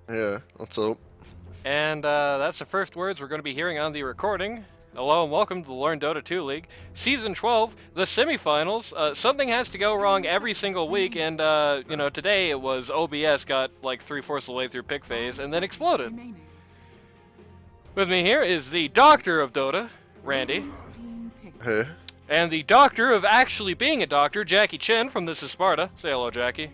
Yeah, let's hope. And that's the first words we're going to be hearing on the recording. Hello and welcome to the Learn Dota 2 League. Season 12, the semifinals. Something has to go wrong every single week, and, today it was OBS got like 3/4 of the way through pick phase and then exploded. With me here is the Doctor of Dota, Randy. Hey. And the Doctor of actually being a doctor, Jackie Chen from This Is Sparta. Say hello, Jackie.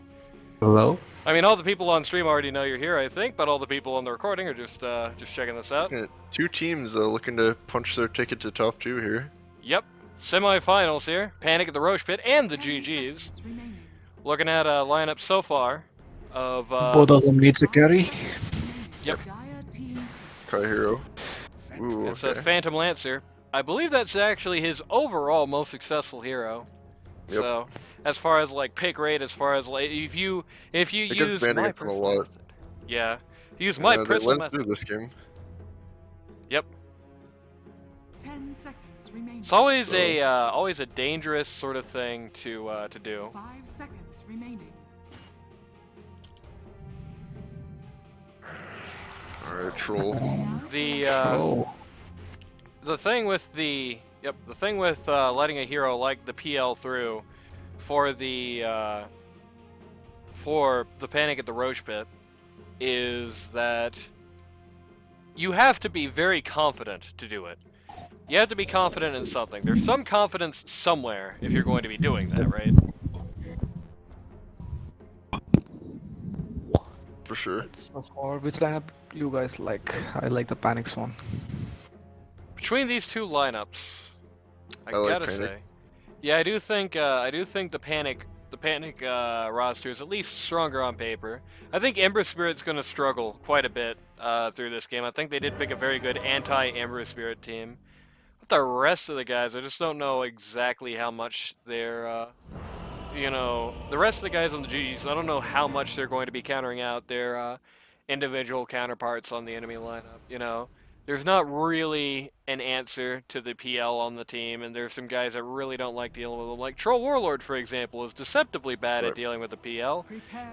Hello? I mean, all the people on stream already know you're here, I think, but all the people on the recording are just checking this out. Two teams looking to punch their ticket to top 2 here. Yep, semifinals here. Panic at the Rosh Pit and the GGs. Looking at a lineup so far of Both of them needs a carry. Yep. Kai Hero. Ooh, It's okay. a Phantom Lancer. I believe that's actually his overall most successful hero. Yep. So, as far as like pick rate, as far as like if you use my personal method, yeah, use my personal they went through method. this game. Yep. 10 seconds remaining. It's always a dangerous sort of thing to do. 5 seconds remaining. Alright, Troll. The thing with letting a hero like the PL through for the Panic at the Rosh Pit is that you have to be very confident to do it. You have to be confident in something. There's some confidence somewhere if you're going to be doing that, right? For sure. So far, which lineup you guys like? I like the Panics one. Between these two lineups, I like gotta Panic. say, yeah, I do think the Panic roster is at least stronger on paper. I think Ember Spirit's gonna struggle quite a bit through this game. I think they did pick a very good anti-Ember Spirit team. But the rest of the guys, I just don't know exactly how much they're, the rest of the guys on the GGs, I don't know how much they're going to be countering out their individual counterparts on the enemy lineup, There's not really an answer to the PL on the team, and there's some guys that really don't like dealing with them. Like Troll Warlord, for example, is deceptively bad at dealing with the PL.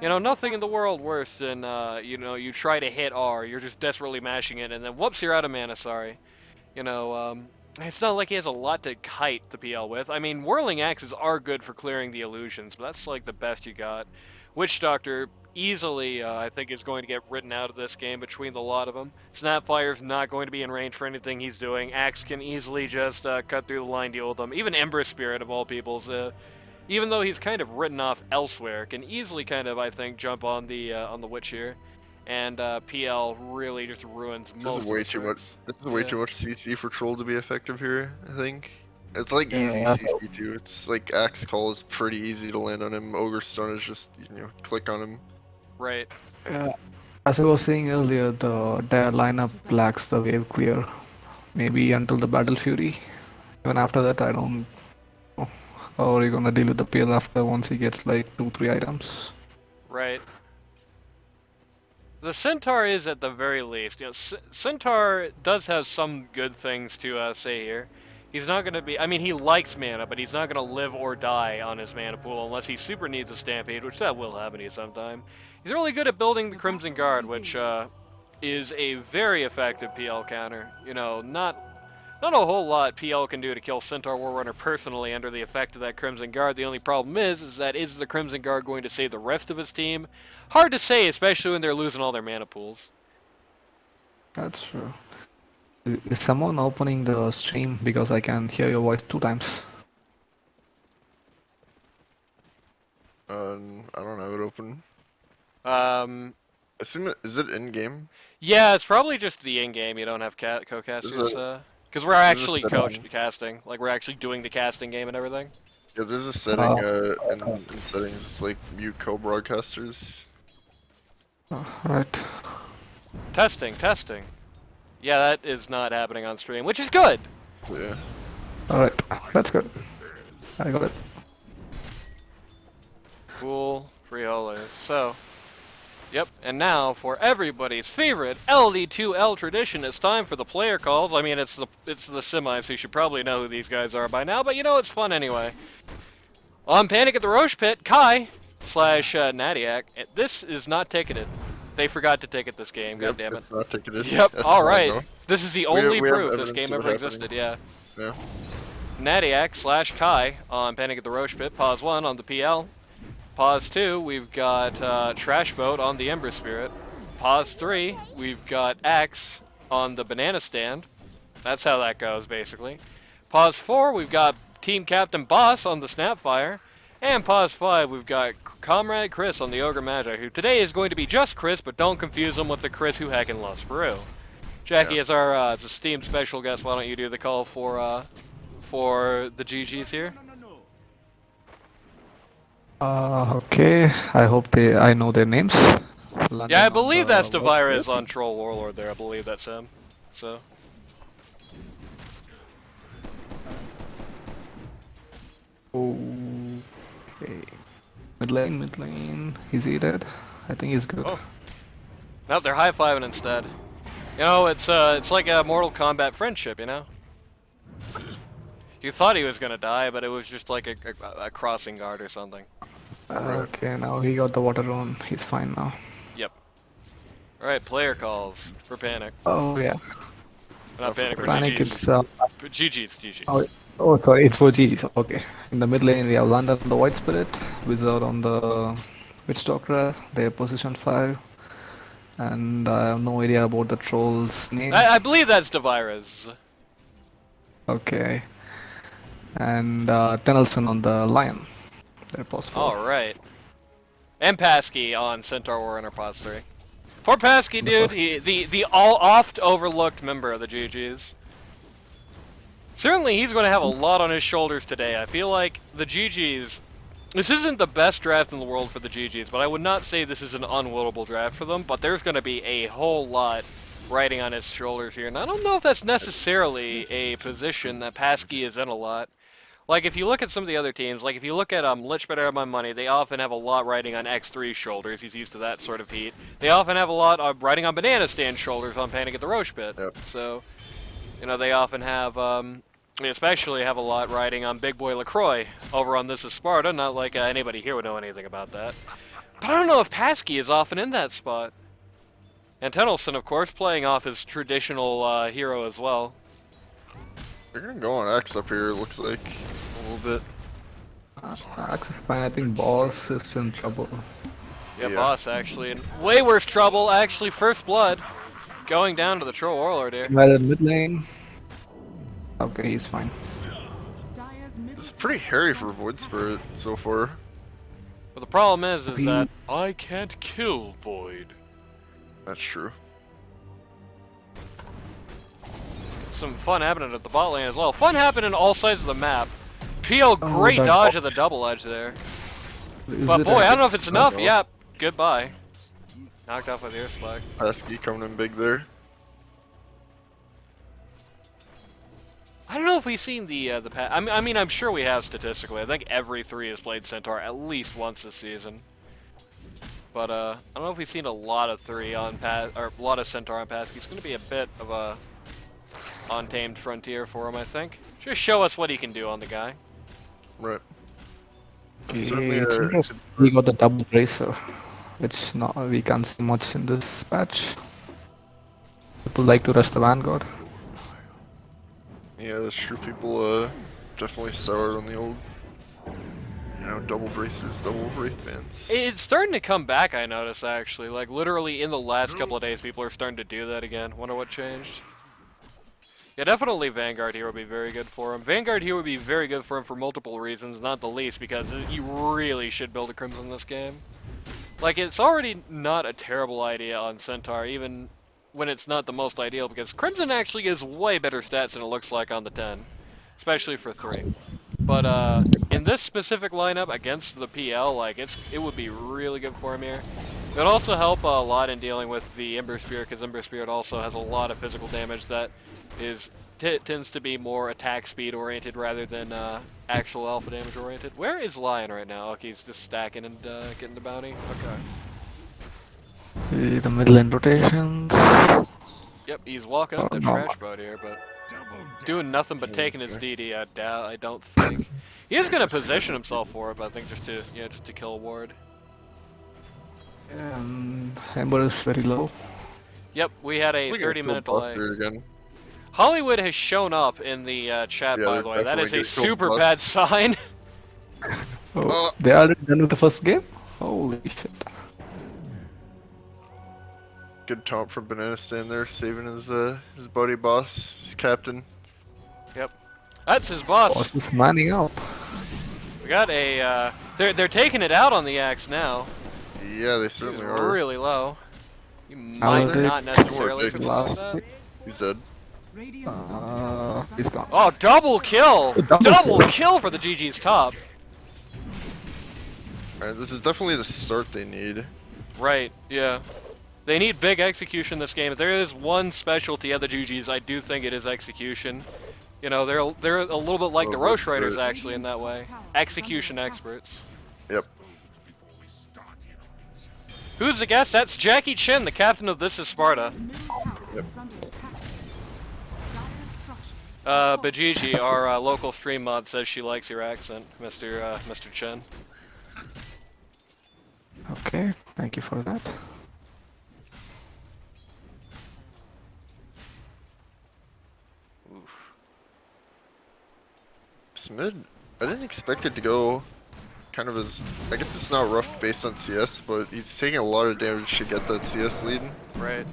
Nothing in the world worse than, you try to hit R, you're just desperately mashing it, and then whoops, you're out of mana, sorry. It's not like he has a lot to kite the PL with. I mean, Whirling Axes are good for clearing the illusions, but that's like the best you got. Witch Doctor easily, I think, is going to get written out of this game between the lot of them. Snapfire's not going to be in range for anything he's doing. Axe can easily just cut through the line, deal with them. Even Ember Spirit, of all people's, even though he's kind of written off elsewhere, can easily kind of, I think, jump on the Witch here. And PL really just ruins most of This is way too much CC for Troll to be effective here, I think. It's like easy CC too. It's like Axe Call is pretty easy to land on him. Ogre Stun is just, click on him. Right. As I was saying earlier, their lineup lacks the wave clear. Maybe until the Battle Fury. Even after that, I don't know. How are you gonna deal with the PL after once he gets like 2-3 items? Right. The Centaur is at the very least. Centaur does have some good things to say here. He's not going to be... I mean, he likes mana, but he's not going to live or die on his mana pool unless he super needs a Stampede, which that will happen to you sometime. He's really good at building the Crimson Guard, which is a very effective PL counter. Not a whole lot PL can do to kill Centaur Warrunner personally under the effect of that Crimson Guard. The only problem is that is the Crimson Guard going to save the rest of his team? Hard to say, especially when they're losing all their mana pools. That's true. Is someone opening the stream because I can hear your voice 2 times? I don't have it open. Is it in game? Yeah, it's probably just the in-game. You don't have co-casters. Because we're actually casting. Like, we're actually doing the casting game and everything. Yeah, there's a setting in settings. It's like mute co-broadcasters. Right. Testing. Yeah, that is not happening on stream, which is good. Yeah. Alright, that's good. I got it. Cool. Free holes. So, yep, and now for everybody's favorite LD2L tradition, it's time for the player calls. I mean, it's the semis, so you should probably know who these guys are by now, but it's fun anyway. On Panic at the Rosh Pit, Kai / Nadiak. This is not ticketed. They forgot to take it this game. God Yep, damn it. it's not ticketed. Yep. That's all fine, right. though. This is the We- only we have proof this evidence game of ever it existed. happening. Yeah. Yeah. Natiak / Kai on Panic at the Rosh Pit. Pause 1 on the PL. Pause 2, we've got Trash Boat on the Ember Spirit. Pause 3, we've got X on the Banana Stand. That's how that goes, basically. Pause 4, we've got Team Captain Boss on the Snapfire. And pause 5, we've got Comrade Chris on the Ogre Magi, who today is going to be just Chris, but don't confuse him with the Chris who heckin' lost Peru. Jackie, as our esteemed special guest, why don't you do the call for the GGs here? Okay. I hope I know their names. London Yeah, I on believe the that's World DaviruzZ Cup. on Troll Warlord there. I believe that's him. So. Okay. Mid lane. Is he dead? I think he's good. Oh. No, they're high-fiving instead. You know, it's like a Mortal Kombat friendship, you know? You thought he was gonna die, but it was just like a crossing guard or something. Okay, now he got the water on. He's fine now. Yep. Alright, player calls for Panic. Oh yeah. Not Panic, for Panic, GG's. it's But GG's. oh sorry, it's for GG's. Okay. In the mid lane we have London on the White Spirit, Wizard on the Witch Doctor. They're position 5. And I have no idea about the troll's name. I believe that's DaviruzZ. Okay. And Tenelson on the Lion. They're possible. Alright. And Pasky on Centaur Warrunner Pause 3. Poor Pasky, dude. The oft overlooked member of the GGs. Certainly he's going to have a lot on his shoulders today. I feel like the GGs... This isn't the best draft in the world for the GGs, but I would not say this is an unwinnable draft for them, but there's going to be a whole lot riding on his shoulders here. And I don't know if that's necessarily a position that Pasky is in a lot. Like, if you look at some of the other teams, like if you look at Lich Better Have My Money, they often have a lot riding on X3's shoulders. He's used to that sort of heat. They often have a lot riding on Banana Stand shoulders on Panic at the Rosh Pit. Yep. So, you know, they often have, they especially have a lot riding on Big Boy LaCroix over on This Is Sparta. Not like anybody here would know anything about that. But I don't know if Pasky is often in that spot. And Tenelson, of course, playing off his traditional hero as well. They're gonna go on X up here, it looks like. A little bit. Axe is fine. I think Boss is in trouble. Yeah, Yeah. Boss actually in way worse trouble. Actually, First Blood going down to the Troll Warlord here. Right in mid lane. Okay, he's fine. Dire's middle It's pretty hairy for Void Spirit so far. But the problem is that I can't kill Void. That's true. Some fun happening at the bot lane as well. Fun happening all sides of the map. PL, great that- dodge of the double edge there. Is But it boy, a- I don't know if it's enough. go. Yep, goodbye. Knocked off with the air spike. Pesky coming in big there. I don't know if we've seen the I mean, I'm sure we have statistically. I think every 3 has played Centaur at least once this season. But I don't know if we've seen a lot of 3 on or a lot of Centaur on Pasky. It's going to be a bit of a untamed frontier for him, I think. Just show us what he can do on the guy. Right. Okay, Certainly it's a- interesting. We got the double bracer, which we can't see much in this patch. People like to rush the Vanguard. Yeah, that's true. People definitely soured on the old, double bracers, double wraith bands. It's starting to come back, I notice, actually. Like, literally in the last couple of days, people are starting to do that again. Wonder what changed. Yeah, definitely Vanguard here would be very good for him. Vanguard here would be very good for him for multiple reasons, not the least because you really should build a Crimson this game. Like, it's already not a terrible idea on Centaur, even when it's not the most ideal, because Crimson actually gives way better stats than it looks like on the 10, especially for 3. But in this specific lineup against the PL, like, it would be really good for him here. It would also help a lot in dealing with the Ember Spirit, because Ember Spirit also has a lot of physical damage that tends to be more attack speed oriented rather than actual alpha damage oriented. Where is Lion right now? Okay, he's just stacking and getting the bounty. Okay. The middle lane rotations. Yep, he's walking up the no. trash boat here, but doing nothing but taking his DD. I don't think he is gonna position himself for it, but I think just to kill a ward. And Ember is very low. Yep, we had a Look at 30-minute Kill delay. Buster again. Hollywood has shown up in the chat, Yeah, by they're the way. That is definitely a gonna kill super Bust. bad sign. Oh, they are already done with the first game? Holy shit. Good taunt from Banana Stand there, saving his buddy boss, his captain. Yep. That's his boss. Boss is manning up. We got a, they're taking it out on the axe now. Yeah, they He's certainly are. really low. You might they- not necessarily Two more survive picks. that. He's dead. Radiant's top tower is He's under gone. Oh, double kill! Double Double kill. kill for the GG's top. Alright, this is definitely the start they need. Right, yeah. They need big execution this game. If there is one specialty of the GG's, I do think it is execution. You know, they're a little bit like the Well, Rosh that's Riders good. actually in that way. Execution experts. Yep. Who's the guest? That's Jackie Chen, the captain of This Is Sparta. Dire's middle tower is under attack. Dire's structures Bajiji, our local stream mod, says she likes your accent, Mr. Chen. Okay, thank you for that. Oof. This mid, I didn't expect it to go kind of as, I guess it's not rough based on CS, but he's taking a lot of damage to get that CS lead. Right.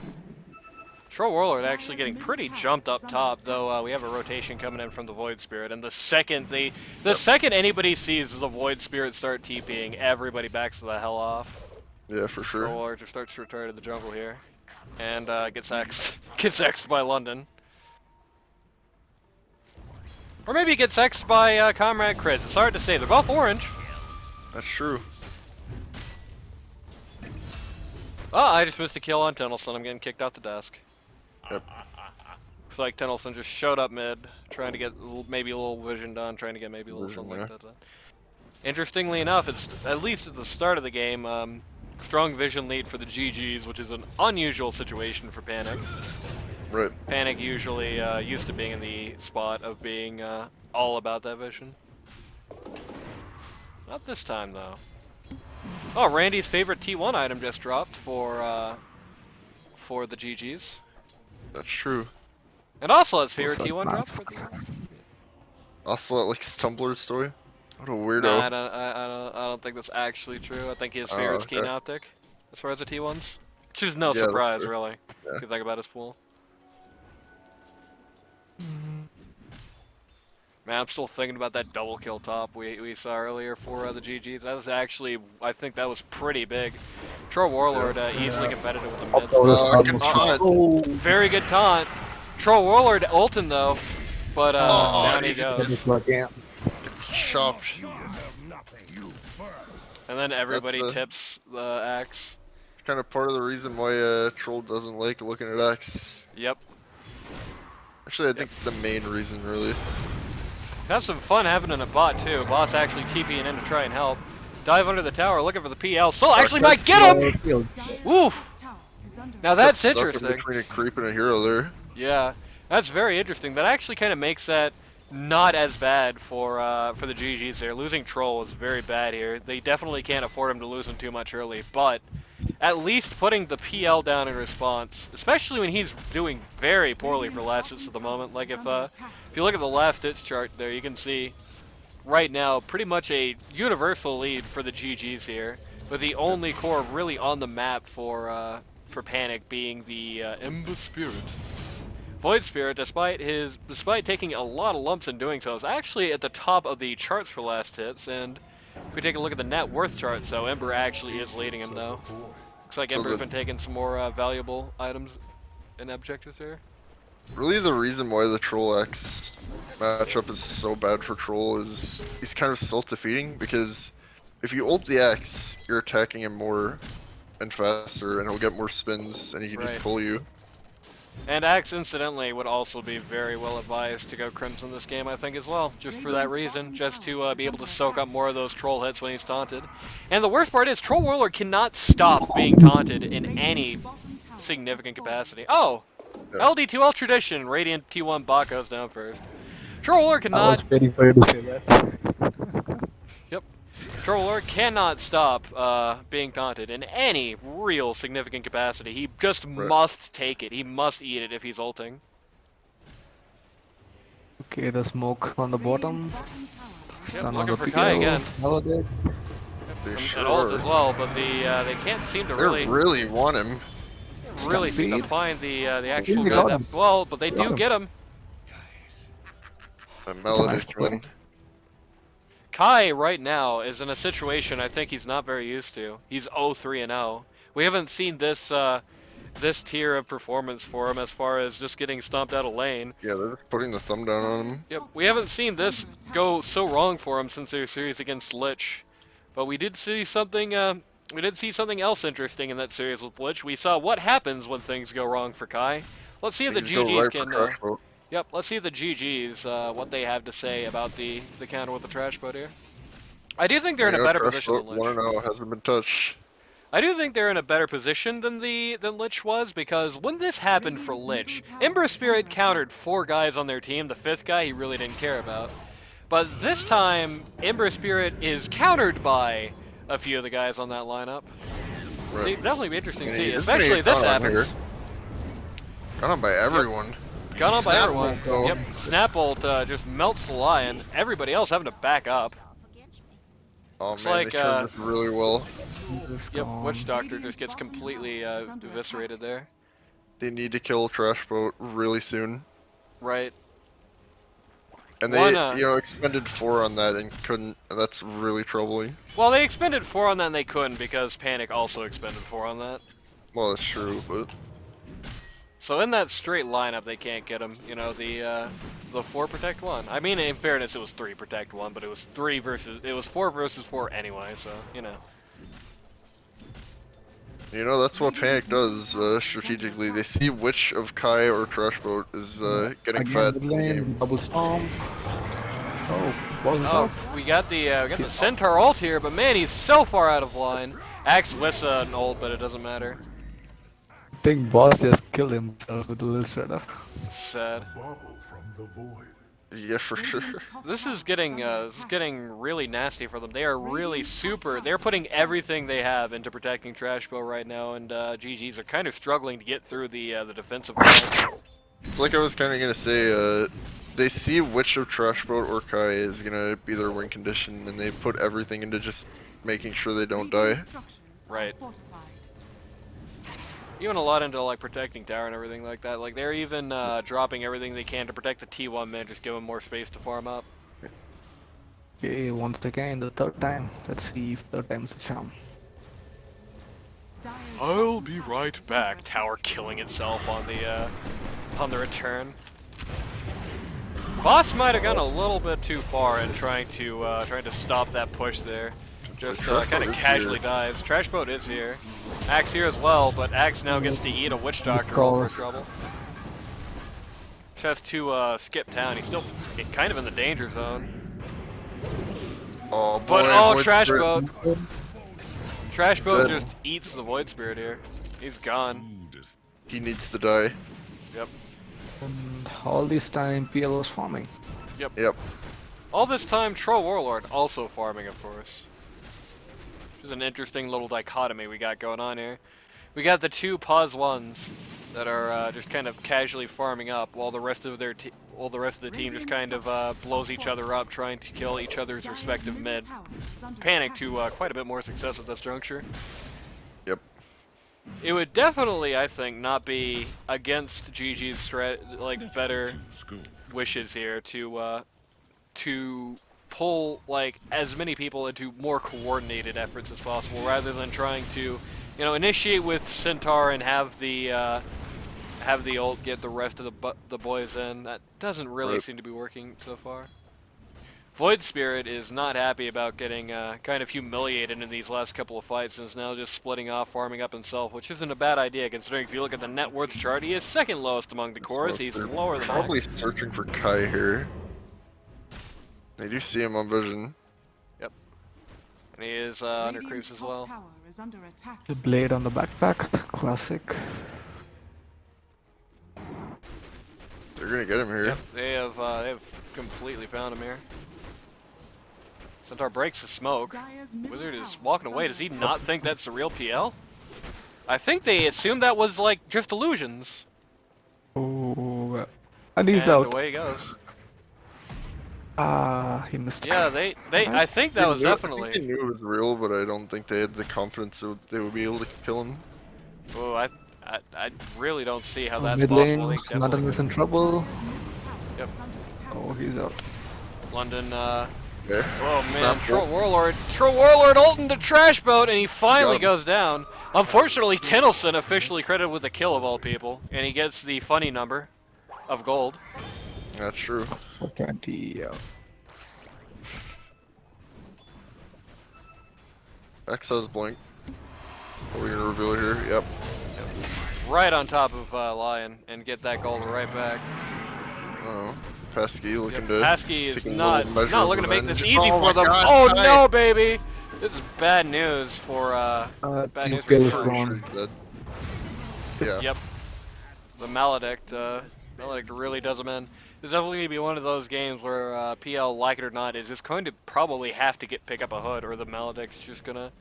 Troll Warlord actually getting pretty jumped up top, though we have a rotation coming in from the Void Spirit, and the second second anybody sees the Void Spirit start TPing, everybody backs the hell off. Yeah, for sure. Troll Warlord just starts to return to the jungle here, and gets X'd. Gets X'd by London. Or maybe he gets X'd by Comrade Chris. It's hard to say. They're both orange. That's true. Oh, I just missed a kill on Tennyson. I'm getting kicked off the desk. Yep. Looks like Tennyson just showed up mid, trying to get maybe a little vision done, trying to get maybe a little Vision, something like yeah. that done. Interestingly enough, it's at least at the start of the game, strong vision lead for the GGs, which is an unusual situation for Panic. Right. Panic usually used to being in the spot of being all about that vision. Not this time, though. Oh, Randy's favorite T1 item just dropped for the GGs. That's true. And also his favorite Also T1 nice. dropped for the Also, that like Tumblr story. What a weirdo. Nah, I don't think that's actually true. I think his Oh, favorite's okay. Keen Optic, as far as the T1s. Which is no Yeah, that's surprise, fair. really, Yeah. if you think about his pool. Man, I'm still thinking about that double kill top we saw earlier for the GGs. That was actually, I think that was pretty big. Troll Warlord easily competitive with the mids. Good taunt. Oh, Very good taunt. Troll Warlord ulting though, but down he he just- goes. It's chopped. And then everybody the- tips the axe. It's kind of part of the reason why Troll doesn't like looking at X. Yep. Actually, I think the main reason, really. Have some fun having in a bot too. Boss actually TPing in to try and help. Dive under the tower looking for the PL. Still actually might get him! Oof! tower is under Now that's Stuck in interesting. between a creep and a hero there. Yeah, that's very interesting. That actually kind of makes that not as bad for the GGs there. Losing Troll is very bad here. They definitely can't afford him to lose him too much early, but at least putting the PL down in response, especially when he's doing very poorly for last hits at the moment. Like if you look at the last hits chart there, you can see right now pretty much a universal lead for the GGs here, with the only core really on the map for Panic being the Ember Spirit. Void Spirit, despite taking a lot of lumps in doing so, is actually at the top of the charts for last hits. And if we take a look at the net worth chart, so Ember actually is leading him though. Looks like So Ember's the- been taking some more valuable items and objectives there. Really, the reason why the Troll X matchup is so bad for Troll is he's kind of self-defeating, because if you ult the X, you're attacking him more and faster, and he'll get more spins, and he can just Right. pull you. And Axe, incidentally, would also be very well advised to go Crimson this game, I think, as well. Just for that reason, just to be able to soak up more of those Troll hits when he's taunted. And the worst part is, Troll Warlord cannot stop being taunted in any significant capacity. Oh! Yeah. LD2L tradition, Radiant T1 bot goes down first. Troll Warlord I was cannot... waiting for you to say that. Trollord cannot stop being taunted in any real significant capacity. He just must take it. He must eat it if he's ulting. Okay, the smoke on the bottom. Radiant's bottom tower has Stun on looking the for Kai again. Melodic. They And sure ult are. as well, but they can't seem to They really want him. really seem to Stampede. find the actual They guy. got him. Well, but they Got do him. get him. A Melodic play. win. Kai right now is in a situation I think he's not very used to. He's 0-3-0. We haven't seen this this tier of performance for him as far as just getting stomped out of lane. Yeah, they're just putting the thumb down on him. Yep, we haven't seen this go so wrong for him since their series against Lich. But we did see something else interesting in that series with Lich. We saw what happens when things go wrong for Kai. Let's see if the Things go GGs right can for Crash Boat. Yep, let's see if the GGs, what they have to say about the counter with the trash boat here. I do think they're in a better position than Lich. 1-0 hasn't been touched. I do think they're in a better position than Lich was, because when this happened for Lich, Ember Spirit countered 4 guys on their team, the 5th guy he really didn't care about. But this time, Ember Spirit is countered by a few of the guys on that lineup. It'd Right. definitely be interesting to Yeah, see, it's especially pretty if this fun on happens. here. Got on by everyone. Got on by Snap everyone. ult, though. Yep, Snap ult just melts the Lion. Everybody else having to back up. Oh Looks man, like, they turned this really well. Yep, Witch Doctor just gets completely eviscerated there. They need to kill Trash Boat really soon. Right. And they, One, expended 4 on that and couldn't, and that's really troubling. Well, they expended 4 on that and they couldn't because Panic also expended 4 on that. Well, that's true, but So in that straight lineup, they can't get him. You know, the 4 protect 1. I mean, in fairness, it was 3 protect 1, but it was 4 versus 4 anyway. So that's what Panic does strategically. They see which of Kai or Trash Boat is getting Again, fed mid in the lane, game. double stomp. Oh, what was Oh, that? we got the Centaur ult here, but man, he's so far out of line. Axe lifts an ult, but it doesn't matter. I think Boss just killed himself with the little shredder. Sad. Yeah, for sure. This is getting really nasty for them. They are really they're putting everything they have into protecting Trash Bow right now, and GGs are kind of struggling to get through the defensive line. It's like I was kind of gonna say, they see which of Trash Boat or Kai is gonna be their win condition, and they put everything into just making sure they don't die. Right. Even a lot into like protecting tower and everything like that. Like they're even dropping everything they can to protect the T1 mid, just give them more space to farm up. Okay, once again, the 3rd time. Let's see if 3rd time's the charm. I'll be right back. Tower killing itself on the return. Boss might have gone a little bit too far in trying to stop that push there. Just kind of casually dies. Trash Boat is here. Axe here as well, but Axe now gets to eat a Witch Doctor ult for trouble. Just has to skip town. He's still kind of in the danger zone. Oh, But boy, Void Trash Spirit. Boat. Trash Boat Dead. just eats the Void Spirit here. He's gone. He needs to die. Yep. And all this time, PL was farming. Yep. All this time, Troll Warlord also farming, of course. Which is an interesting little dichotomy we got going on here. We got the 2 pause 1s that are just kind of casually farming up, while the rest of the team just kind of blows each other up, trying to kill each other's respective mid. Panic to quite a bit more success at this juncture. Yep. It would definitely, I think, not be against GG's better wishes here to pull like as many people into more coordinated efforts as possible, rather than trying to, initiate with Centaur and have the ult get the rest of the boys in. That doesn't really seem to be working so far. Void Spirit is not happy about getting kind of humiliated in these last couple of fights, and is now just splitting off, farming up himself, which isn't a bad idea considering if you look at the net worth chart, he is 2nd lowest among the cores. He's They're lower than probably Axe. searching for Kai here. They do see him on vision. And he is under creeps as well. The blade on the backpack, classic. They're gonna get him here. Yep, they have completely found him here. Centaur breaks the smoke. Dire's middle Wizard is tower walking is away. under Does he attack. not think that's the real PL? I think they assumed that was like just illusions. Oh, and he's And out. away he goes. Ah, he missed. Yeah, I think that was I think definitely. they knew it was real, but I don't think they had the confidence that they would be able to kill him. Oh, I really don't see how that's Mid possible. lane, They London definitely- is in trouble. Yep. Is under attack. Oh, he's out. London, There. oh man, Snap Troll ult. Warlord ulting the trash boat, and he finally Got him. goes down. Unfortunately, Tennyson officially credited with the kill of all people, and he gets the funny number of gold. That's true. 420. Yeah. X has blink. Are we gonna reveal it here? Yep. Right on top of Lion, and get that gold right back. Oh, Pesky looking Yep, to. Pesky is take a not little measure of looking to make this revenge. easy Oh for my them. God, Oh Kai. no, baby! This is bad news for bad news Kill is for Pretty gone. sure he's dead. Yeah. Yep. The Maledict, Maledict really does him in. It's definitely going to be one of those games where PL, like it or not, is just going to probably have to pick up a hood, or the Maledict's just gonna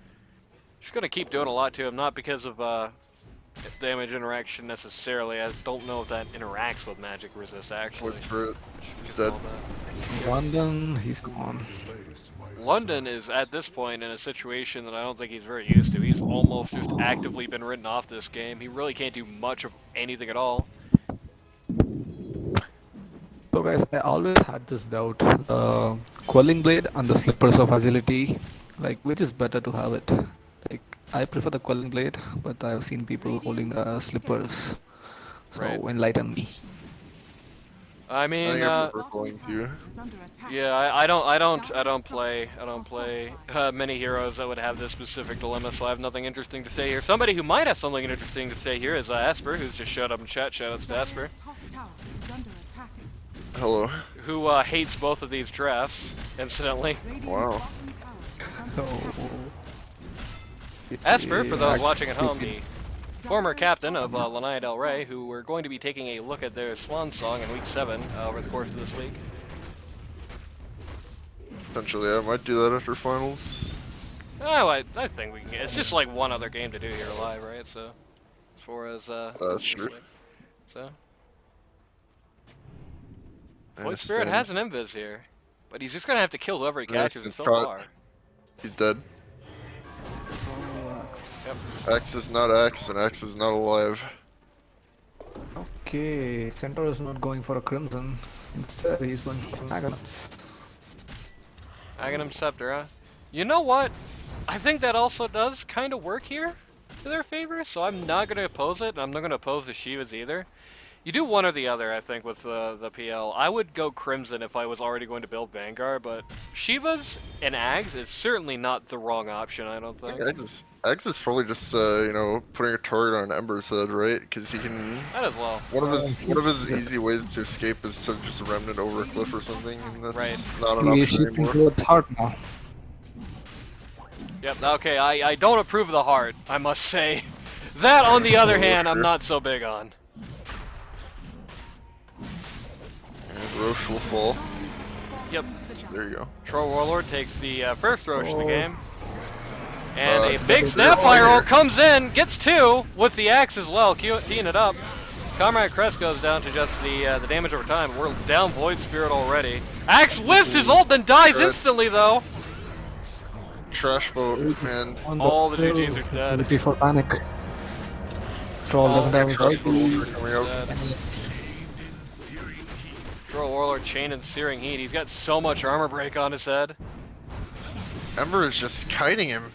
keep doing a lot to him. Not because of damage interaction necessarily. I don't know if that interacts with magic resist actually. What's for it? Should He's get dead. all that. London, he's gone. London is at this point in a situation that I don't think he's very used to. He's almost just actively been written off this game. He really can't do much of anything at all. So guys, I always had this doubt. Quelling Blade and the Slippers of Agility, like which is better to have it? Like I prefer the Quelling Blade, but I've seen people holding the Slippers. So Right. enlighten me. I I mean, think I prefer Bottom going to. tower is under attack. yeah, I don't play many heroes that would have this specific dilemma, so I have nothing interesting to say here. Somebody who might have something interesting to say here is Asper, who's just showed up in chat. Shoutouts to Asper, Dire's top tower is under attack. Hello. who hates both of these drafts, incidentally. Radiant's Wow. bottom tower is under attack. Asper, for those Yeah, watching at home, the former captain of Lanaya Del Rey, who we're going to be taking a look at their swan song in week 7 over the course of this week. Potentially, I might do that after finals. Oh, I think we can. It's just like one other game to do here live, right? So, as far as That's this true. week. So, I Void Spirit understand. has an invis here, but he's just gonna have to kill whoever he Yeah, catches it's so caught. far. He's dead. Yep. X is not X, and X is not alive. Okay, Centaur is not going for a Crimson. Instead, he's going for Magnums. Aghanim Scepter, huh? You know what? I think that also does kind of work here to their favor, so I'm not gonna oppose it, and I'm not gonna oppose the Shivas either. You do one or the other, I think, with the PL. I would go Crimson if I was already going to build Vanguard, but Shivas and Ags is certainly not the wrong option, I don't think. X is probably just you know, putting a target on Ember's head, right? Because he can. That as well. One of his easy ways to escape is to just remnant over a cliff or something, and that's Right. not an He is option shifting anymore. towards Heart now. Yep, okay, I don't approve of the heart, I must say. That, on the other hand, I'm not so big on. And Rosh will fall. Yep. There you go. Troll Warlord takes the first Rosh of the Oh. game. And a it's big gonna be a Snapfire fire. ult comes in, gets 2 with the axe as well, teeing it up. Comrade Crest goes down to just the damage over time. We're down Void Spirit already. Axe whiffs his ult and dies Crest. instantly though. Trash boat, man. All the GGs are dead. Ability for panic. Troll All doesn't have his Trash boat ulti. ultra coming out. Dead. Troll Warlord chain and searing heat. He's got so much armor break on his head. Ember is just kiting him.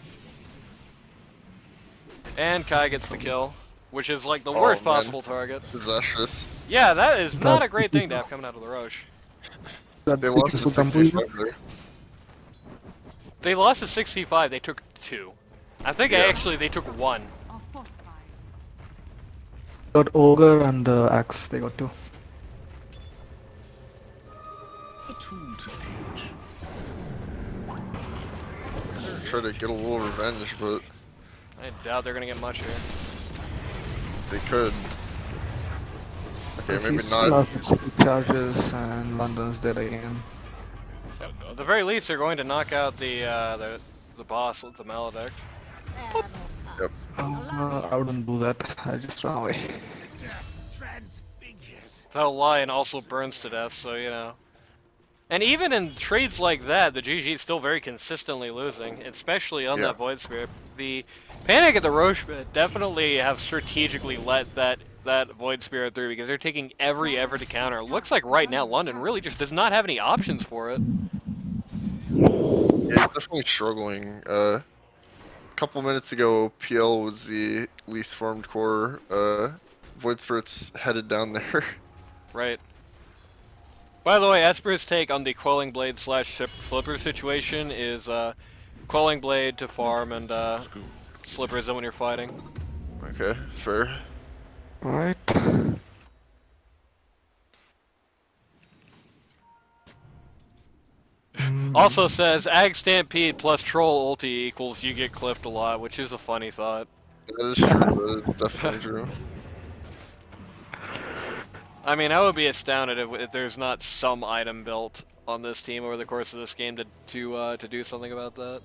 And Kai gets the kill, which is like the Oh, worst man. possible target. Disastrous. Yeah, that is not a great thing to have coming out of the Rosh. That's They lost equals to to complete. 65 there. They lost to 65, they took 2. I think Yeah. actually they took 1. Are fortified. Got Ogre and the Axe, they got 2. Try to get a little revenge, but I doubt they're gonna get much here. they could. Okay, maybe He still not. has 6 charges and London's dead again. At the very least, they're going to knock out the boss with the Maledict. Yep. I wouldn't do that. I just run away. That Lion also burns to death, so you know. And even in trades like that, the GG is still very consistently losing, especially on that Void Spirit. The Panic at the Rosh definitely have strategically let that Void Spirit through because they're taking every effort to counter. Looks like right now London really just does not have any options for it. Yeah, he's definitely struggling. A couple minutes ago, PL was the least formed core. Void Spirit's headed down there. Right. By the way, Esper's take on the Quelling Blade / Flipper situation is Quelling Blade to farm and Slippers when you're fighting. Okay, fair. Right. Also says Ag Stampede plus Troll ulti equals you get clipped a lot, which is a funny thought. That is true. That is definitely true. I mean, I would be astounded if there's not some item built on this team over the course of this game to do something about that.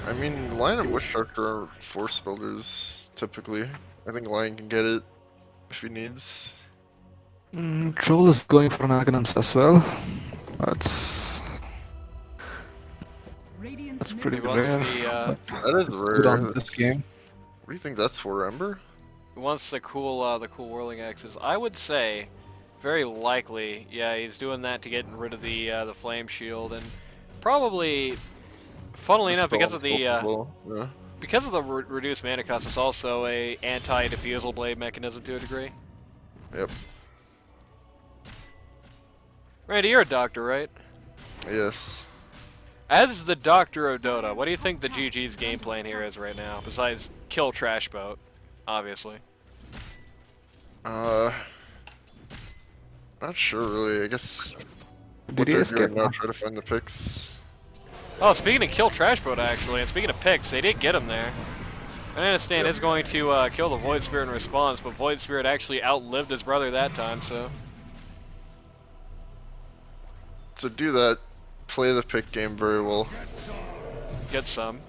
I mean, Lion and Witch Doctor are force builders, typically. I think Lion can get it if he needs. Troll is going for an Aghanim's as well. That's pretty He wants rare. the That is rare. Good on this That's- game. What do you think that's for, Ember? he wants the cool whirling axes. I would say, very likely, yeah, he's doing that to get rid of the flame shield and probably, funnily enough, because of the Yeah. because of the reduced mana cost, it's also a anti-diffusal blade mechanism to a degree. Yep. Randy, you're a doctor, right? Yes. As the doctor of Dota, what do you think the GG's game plan here is right now, besides kill Trash Boat, obviously? Not sure really. I guess what Did he they're escape doing now, now? try to find the picks. Oh, speaking of kill Trash Boat, actually, and speaking of picks, they did get him there. I understand is going to kill the Void Spirit in response, but Void Spirit actually outlived his brother that time, so... To do that, play the pick game very well. Get some.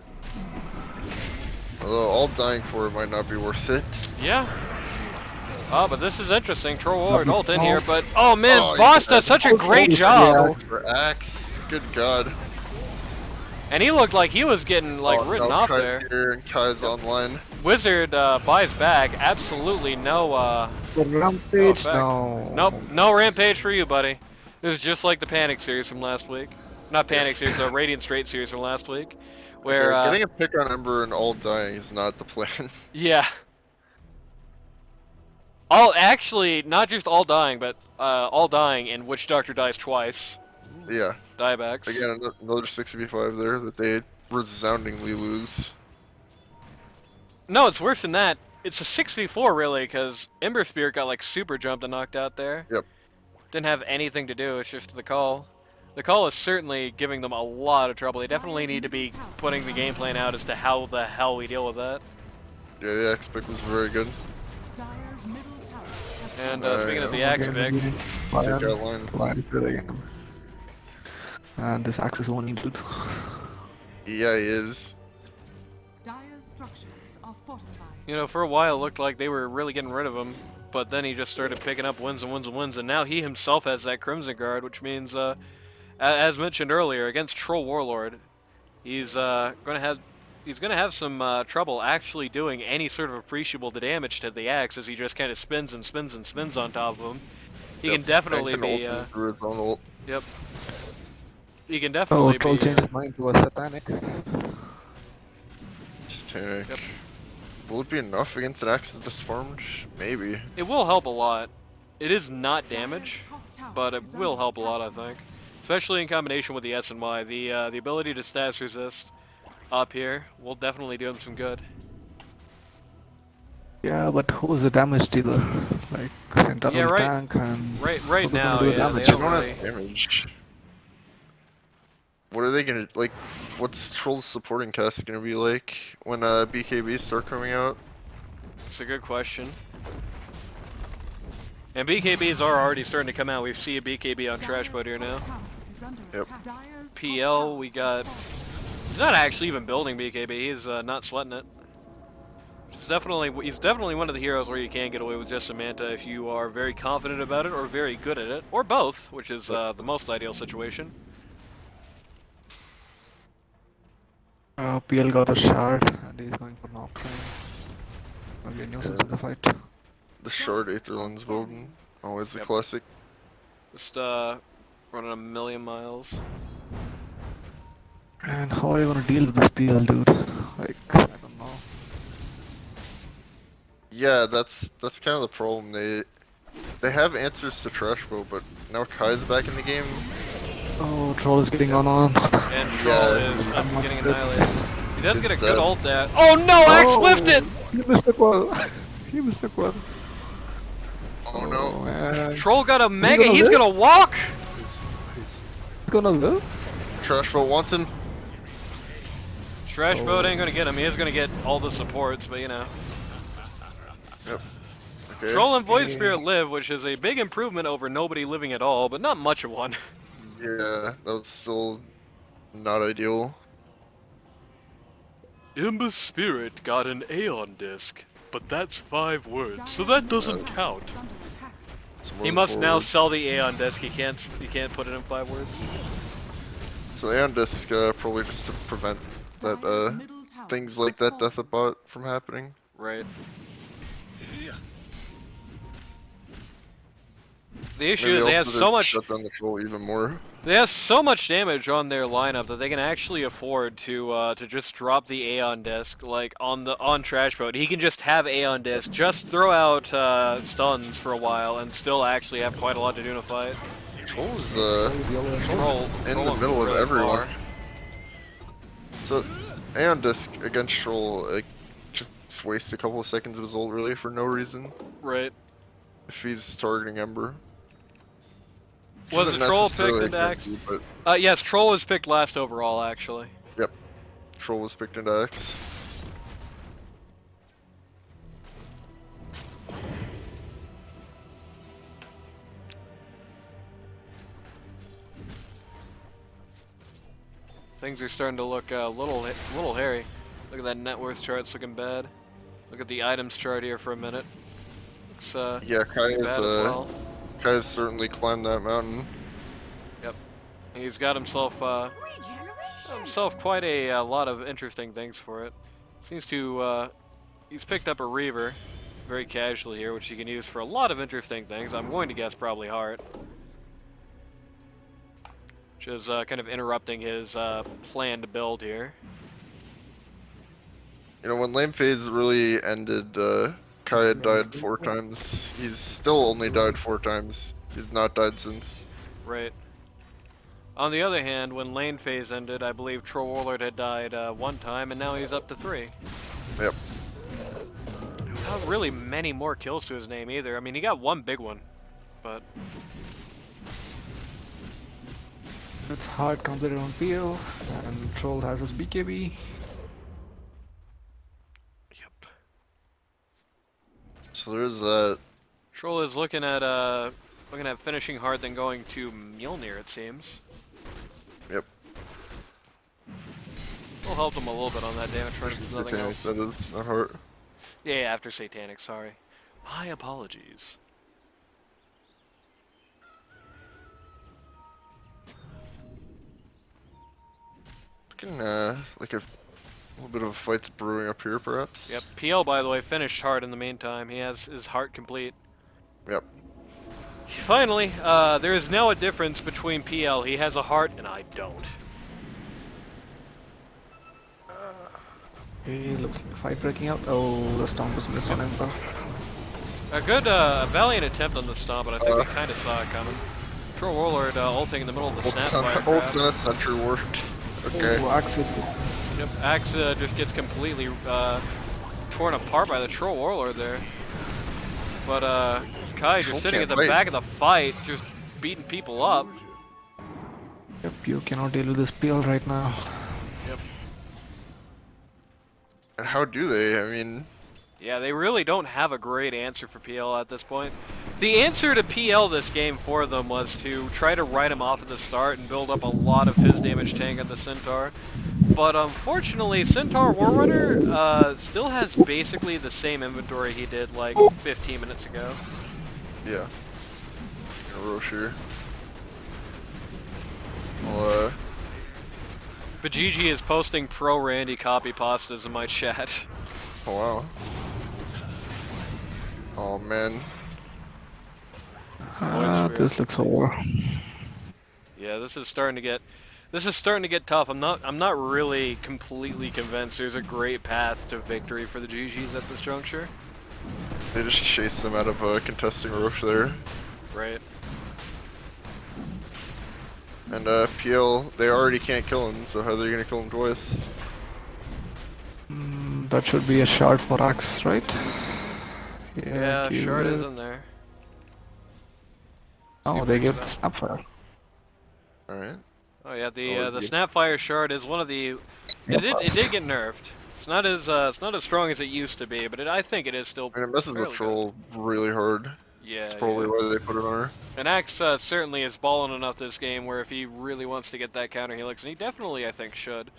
Although all dying for it might not be worth it. Yeah. Oh, but this is interesting. Troll Warlord Nothing ult in small. here, but... Oh, man, Oh, Voss yeah. does such a great job! For Axe, good god. And he looked like he was getting, like, Oh, written no, off Kai's there. here and Kai's online. Wizard buys back. Absolutely no, The Rampage? No effect. No. Nope, no Rampage for you, buddy. This is just like the Panic series from last week. Not Panic series, the Radiant Straight series from last week. Where, Okay, getting a pick on Ember and all dying is not the plan. yeah. All, actually, not just all dying, but all dying and Witch Doctor dies twice. Yeah. Diebacks. Again, another 6v5 there that they resoundingly lose. No, it's worse than that. It's a 6v4 really, because Ember Spirit got like super jumped and knocked out there. Yep. Didn't have anything to do, it's just the call. The call is certainly giving them a lot of trouble. They definitely need to be putting the game plan out as to how the hell we deal with that. Yeah, the X pick was very good. And speaking of the Axe pick, Take that line. And this Axe is only dude. Yeah, he is. Dire's structures are fortified. you know, for a while it looked like they were really getting rid of him, but then he just started picking up wins and wins and wins, and now he himself has that Crimson Guard, which means, as mentioned earlier, against Troll Warlord, he's gonna have some trouble actually doing any sort of appreciable damage to the axe as he just kind of spins and spins and spins on top of him. He can definitely be. Through his own ult. Yep. He can Oh, definitely Troll be. changed his mind to a Satanic. Satanic. Yep. Will it be enough against an Axe that's disformed? Maybe. It will help a lot. It is not damage, but it will help a lot, I think. Especially in combination with the S and Y. The ability to status resist up here will definitely do him some good. Yeah, but who's the damage dealer? Like Sentinel Yeah, right. tank and Right who's now, gonna do yeah, damage? they They don't really- have damage. What are they gonna like? What's Troll's supporting cast gonna be like when BKB start coming out? It's a good question. And BKBs are already starting to come out. We see a BKB on Trash Boat here now. Yep. PL, we got... He's not actually even building BKB. He's not sweating it. He's definitely one of the heroes where you can get away with just a Manta if you are very confident about it or very good at it. Or both, which is the most ideal situation. PL got a shard and he's going for knock train. Again, nuisance in the fight. The shard Aetherlands building. Always a Yep. classic. Just running a million miles. And how are you gonna deal with this PL, dude? Like, I don't know. Yeah, that's kind of the problem. They have answers to Trash Bow, but now Kai's back in the game. Oh, Troll is getting on. And Troll is getting annihilated. He does get a It's good dead. ult there. Oh no, Axe whiffed it! He missed the quad. He missed the quad. Oh no. Man. Troll got a mega, gonna he's live? gonna walk! He's gonna live? Trash Bow wants him. Trash Boat ain't gonna get him, he is gonna get all the supports, but you know. Yep. Okay. Troll and Void Spirit live, which is a big improvement over nobody living at all, but not much of one. Yeah, that was still not ideal. Ember Spirit got an Aeon disc, but that's 5 words, so that doesn't count. He must now sell the Aeon disc, he can't put it in 5 words. So Aeon Disc probably just to prevent that things like that Death of Bot from happening. Right. The issue Maybe is they also have to so much. shut down the troll even more. They have so much damage on their lineup that they can actually afford to just drop the Aeon disc like on Trash Boat. He can just have Aeon disc, just throw out stuns for a while, and still actually have quite a lot to do in a fight. Troll's Troll in Troll the middle of really everyone. far. So Aeon Disc against Troll just wastes a couple of seconds of his ult really for no reason Right. if he's targeting Ember. Was Isn't the Troll necessarily picked into a Axe? good But Yes, Troll was picked last overall, actually. Troll was picked into Axe. Things are starting to look a little hairy. Look at that net worth chart, it's looking bad. Look at the items chart here for a minute. Looks Yeah, pretty bad as well. Kai's certainly climbed that mountain. He's got himself quite a lot of interesting things for it. Seems to he's picked up a Reaver very casually here, which he can use for a lot of interesting things. I'm going to guess probably Heart, which is kind of interrupting his planned build here. You know, when lane phase really ended, Kai had died 4 times. He's still only died 4 times. He's not died since. Right. On the other hand, when lane phase ended, I believe Troll Warlord had died 1 time, and now he's up to 3. Yep. Not really many more kills to his name either. I mean, he got 1 big one, but It's hard completed on PL, and Troll has his BKB. yep. So there's that. Troll is looking at finishing hard, then going to Mjolnir, it seems. Yep. We'll help him a little bit on that damage run if there's nothing Satanic, else. that is not hard. Yeah, after Satanic, sorry. My apologies. Looking like a little bit of a fight's brewing up here, perhaps. Yep, PL, by the way, finished hard in the meantime. He has his heart complete. Yep. Finally, there is now a difference between PL. He has a heart, and I don't. Hey, looks like a fight breaking out. Oh, the stomp was missed on Ember. A good, valiant attempt on the stomp, but I think we kind of saw it coming. Troll Warlord ulting in the middle of the Snapfire Ult's in grab. a sentry worked. Okay. Oh, Axis. Yep, Axe just gets completely torn apart by the Troll Warlord there. But Kai just sitting at the back of the fight, just beating people up. Yep, you cannot deal with this PL right now. Yep. And how do they? I mean, Yeah, they really don't have a great answer for PL at this point. The answer to PL this game for them was to try to write him off at the start and build up a lot of his damage tank on the Centaur. But unfortunately, Centaur Warrunner still has basically the same inventory he did like 15 minutes ago. Yeah. Rosh here. Well, Bajiji is posting pro Randy copy pastas in my chat. oh wow. Oh man. This looks over. Yeah, this is starting to get tough. I'm not really completely convinced there's a great path to victory for the GGs at this juncture. They just chased them out of contesting Rosh there. Right. And PL, they already can't kill him, so how are they gonna kill him twice? That should be a shard for Axe, right? Yeah, give Shard it- is in there. Oh, they get the Snapfire. Alright. Oh yeah, the Oh, the yeah. Snapfire Shard is one of the. It did get nerfed. It's not as strong as it used to be, but I think it is still. I mean, it messes fairly with good. Troll really hard. Yeah, That's probably why they put it on her. And Axe certainly is balling enough this game where if he really wants to get that counter helix, and he definitely I think should.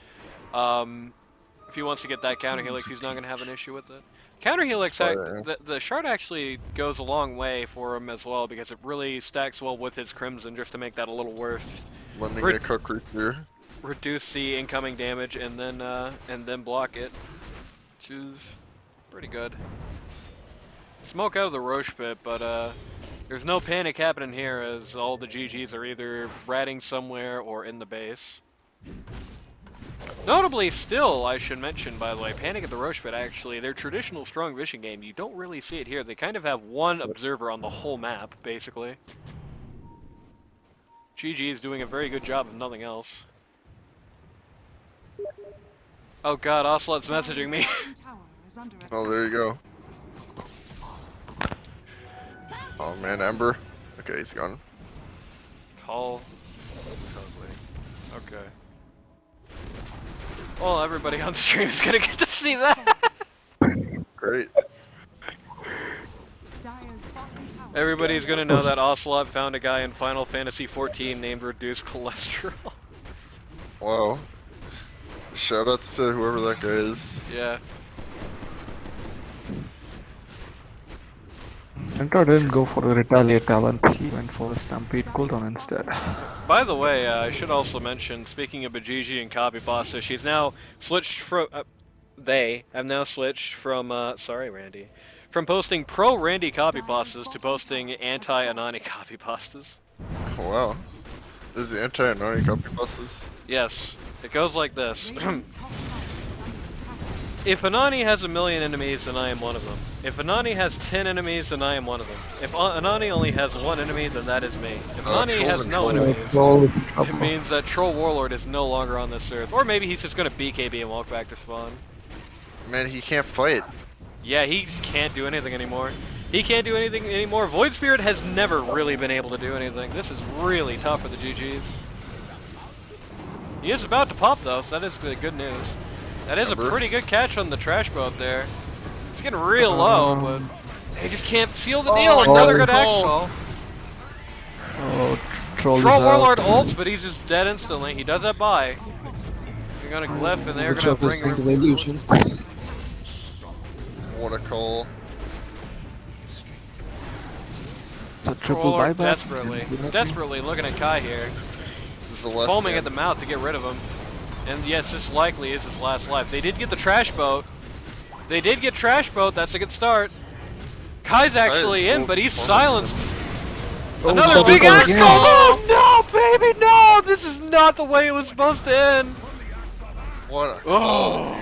If he wants to get that counter helix, he's not going to have an issue with it. Counter helix, the shard actually goes a long way for him as well because it really stacks well with his crimson just to make that a little worse. Lending Rid- a cut creature. Reduce the incoming damage and then block it, which is pretty good. Smoke out of the Rosh pit, but there's no panic happening here as all the GGs are either ratting somewhere or in the base. Notably, still, I should mention, by the way, Panic at the Rosh pit, actually, their traditional strong vision game, you don't really see it here. They kind of have one observer on the whole map, basically. GG is doing a very good job of nothing else. Oh god, Ocelot's messaging me. Tower is under attack. Oh, there you go. Oh man, Ember. Okay, he's gone. Tall. Okay. Well, everybody on stream is gonna get to see that. Great. Dire's bottom tower. Everybody's gonna know that Ocelot found a guy in Final Fantasy XIV named Reduced Cholesterol. Wow. Shoutouts to whoever that guy is. Yeah. Centaur didn't go for the Retaliate talent, he went for the Stampede cooldown instead. By the way, I should also mention, speaking of Bajiji and Copy Pasta, she's now switched from. They have now switched from. Sorry, Randy. From posting pro Randy copy pastas to posting anti Anani copy pastas. Oh, wow. There's the anti-annoying copy buses. Yes, it goes like this. Radiant's top tower is under attack. If Anani has 1,000,000 enemies, then I am one of them. If Anani has 10 enemies, then I am one of them. If Anani only has 1 enemy, then that is me. If Anani Troll's has in no trouble. enemies, it means that Troll Warlord is no longer on this earth. Or maybe he's just gonna BKB and walk back to spawn. Man, he can't fight. Yeah, he can't do anything anymore. He can't do anything anymore. Void Spirit has never really been able to do anything. This is really tough for the GGs. He is about to pop though, so that is the good news. That is a Ember. pretty good catch on the trash boat there. It's getting real low, but they just can't seal the deal. Another good axe fall. Oh, Troll Troll is Warlord out. ults, but he's just dead instantly. He does have buy. They're gonna glyph and they're Which gonna of us bring think her. the illusion? What a call. It's a triple Warlord buyback. desperately looking at Kai here. This is the last Foaming stand. at the mouth to get rid of him. And yes, this likely is his last life. They did get the trash boat. They did get trash boat. That's a good start. Kai's actually in, but he's silenced. Another double big call axe again. call. Oh no, baby, no! This is not the way it was supposed to end. What a Oh,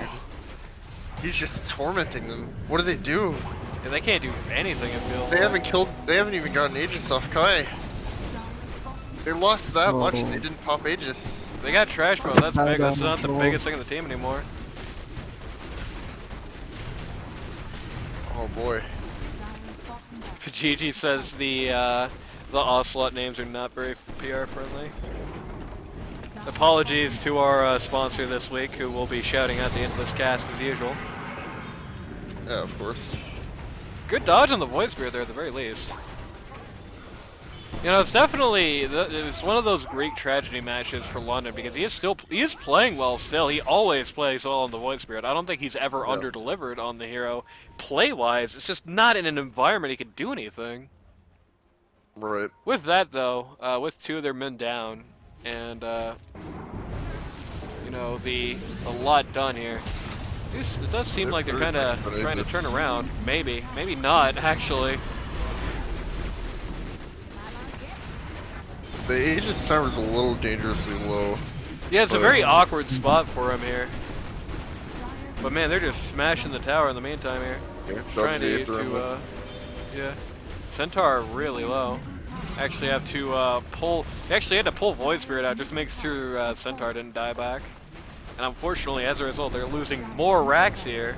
He's just tormenting them. What do they do? yeah, they can't do anything. It feels. They like. haven't even gotten Aegis off Kai. They lost that much and they Oh. didn't pop Aegis. They got trash boat. That's big. That's Down not the control. biggest thing in the team anymore. Oh boy. Dire's bottom tower. Gigi says the Ocelot names are not very PR friendly. Apologies to our sponsor this week, who will be shouting at the end of this cast as usual. Yeah, of course. Good dodge on the Void Spirit there at the very least. You know, it's definitely it's one of those Greek tragedy matches for London because he is playing well still. He always plays well on the Void Spirit. I don't think he's ever Yeah. under-delivered on the hero play-wise. It's just not in an environment he could do anything. Right. With that though, with 2 of their men down, and you know, a lot done here. It does seem like they're kind of trying to turn around. Maybe not actually. The Aegis timer is a little dangerously low. Yeah, it's a But- very awkward spot for him here. But man, they're just smashing the tower in the meantime here. Yeah, Trying W8 to through him. yeah. Centaur really low. Actually have to pull. They actually had to pull Void Spirit out just to make sure Centaur didn't die back. And unfortunately, as a result, they're losing more racks here,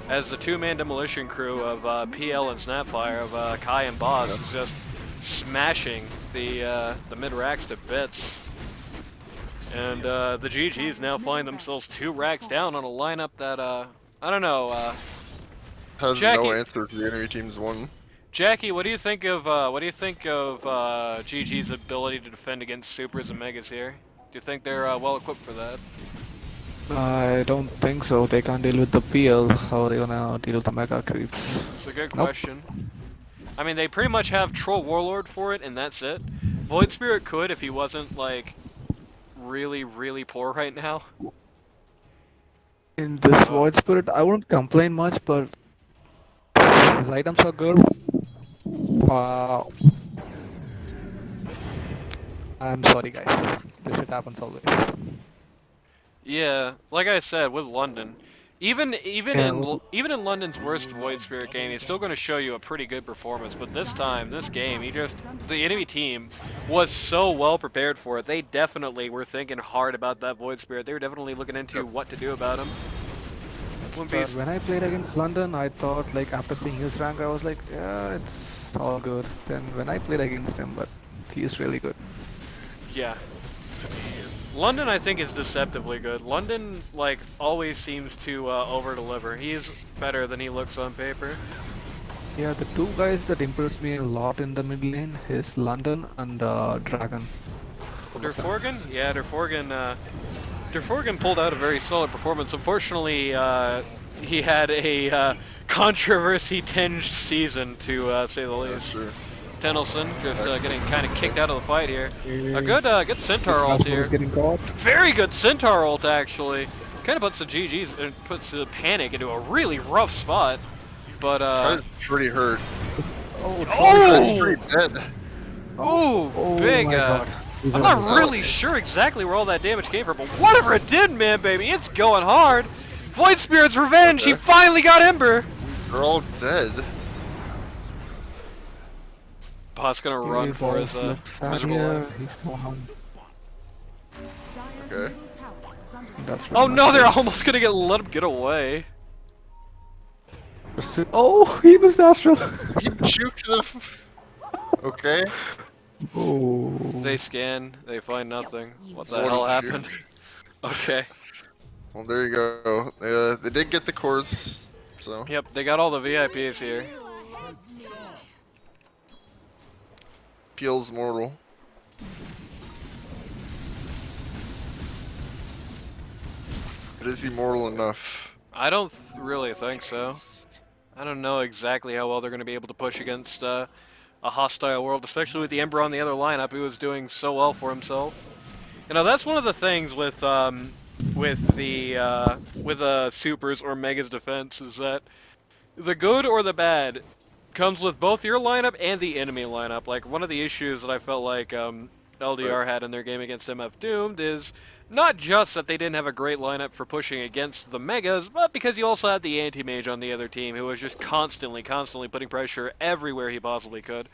as the 2-man demolition crew of PL and Snapfire of Kai and Boss is just smashing the mid racks to bits. And the GGs now find themselves 2 racks down on a lineup that I don't know. Has Jackie- no answer to the enemy team's one. Jackie, what do you think of GG's ability to defend against supers and megas here? Do you think they're well equipped for that? I don't think so. They can't deal with the PL. How are they gonna deal with the mega creeps? It's a good Nope. question. I mean, they pretty much have Troll Warlord for it, and that's it. Void Spirit could if he wasn't like really poor right now. In this Void Spirit, I wouldn't complain much, but his items are good. I'm sorry, guys. This shit happens always. Yeah, like I said with London, even in London's worst Void Spirit game, he's still going to show you a pretty good performance. But this time, this game, the enemy team was so well prepared for it. They definitely were thinking hard about that Void Spirit. They were definitely looking into what to do about him. Wouldn't be But when I played against London, I thought, like, after seeing his rank, I was like, yeah, it's all good. Then when I played against him, but he's really good. Yeah. London, I think, is deceptively good. London, like, always seems to over-deliver. He's better than he looks on paper. Yeah, the 2 guys that impressed me a lot in the mid lane is London and Dragon. Derforgan? Yeah, Derforgan pulled out a very solid performance. Unfortunately, he had a controversy-tinged season, to say the least. Sure. Tennyson just getting kind of kicked out of the fight here. A good Centaur ult here. Getting caught. Very good Centaur ult, actually. Kind of puts the GGs and puts the Panic into a really rough spot. But Guy's pretty hurt. oh, He's pretty dead. oh, big. my God. He's I'm on not really sure exactly where all that damage came from, but whatever it did, man, baby, it's going hard. Void Spirit's revenge. He Okay. finally got Ember. They're all dead. Boss gonna run for his miserable life. He's gone. Okay. That's Oh pretty no, much they're it. almost gonna let him get away. Oh, he missed Astral. He juked them. Okay. Oh. They scan, they find nothing. What the What hell a happened? juke. Okay. Well, there you go. They did get the cores, so. Yep, they got all the VIPs here. Peel's mortal. But is he mortal enough? I don't really think so. I don't know exactly how well they're going to be able to push against a hostile world, especially with the Ember on the other lineup, who was doing so well for himself. You know, that's one of the things with supers or megas defense is that the good or the bad comes with both your lineup and the enemy lineup. Like, one of the issues that I felt like LDR had in their game against MF Doomed is not just that they didn't have a great lineup for pushing against the Megas, but because you also had the Anti-Mage on the other team who was just constantly putting pressure everywhere he possibly could.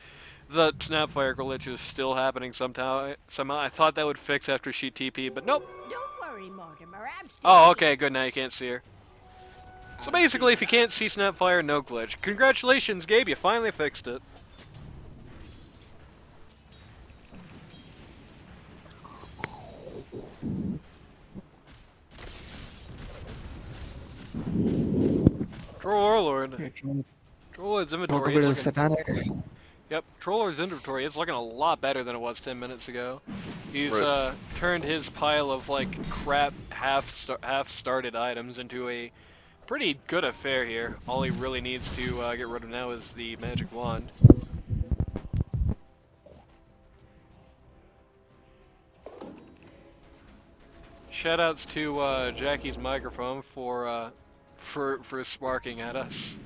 The Snapfire glitch is still happening somehow. I thought that would fix after she TP, but nope. Don't worry, Mortimer. I'm still Oh, okay, good, now you can't see her. So basically, if you can't see Snapfire, no glitch. Congratulations, Gabe, you finally fixed it. Troll Warlord. Okay, Troll Trollord's talk inventory about is his looking. satanic. Yep, Trollord's inventory is looking a lot better than it was 10 minutes ago. He's Right. turned his pile of like crap half-started items into a pretty good affair here. All he really needs to get rid of now is the magic wand. Shoutouts to Jackie's microphone for sparking at us.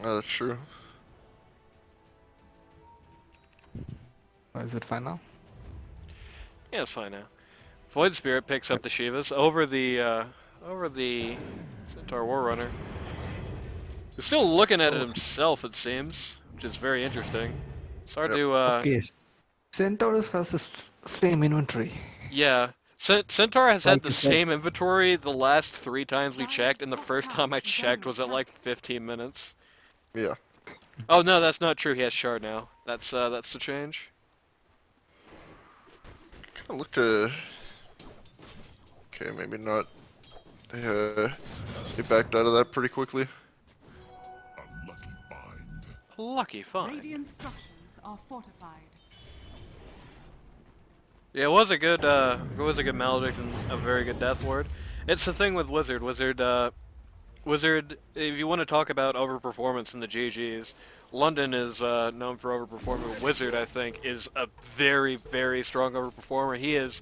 That's true. Is it fine now? Yeah, it's fine now. Void Spirit picks up the Shivas over the Centaur War Runner. He's still looking at it himself, it seems, which is very interesting. It's hard Yep. to Okay, Centaurus has the same inventory. yeah. Centaur has had Like the you said. same inventory the last 3 times we checked, and the first time I checked was at like 15 minutes. Yeah. Oh no, that's not true. He has Shard now. That's the change. Kind of look to. Okay, maybe not. They backed out of that pretty quickly. Lucky find. Radiant structures are fortified. Yeah, it was a good Maledict and a very good Death Lord. It's the thing with Wizard. Wizard, if you want to talk about overperformance in the GGs, London is known for overperforming. Wizard, I think, is a very, very strong overperformer. He is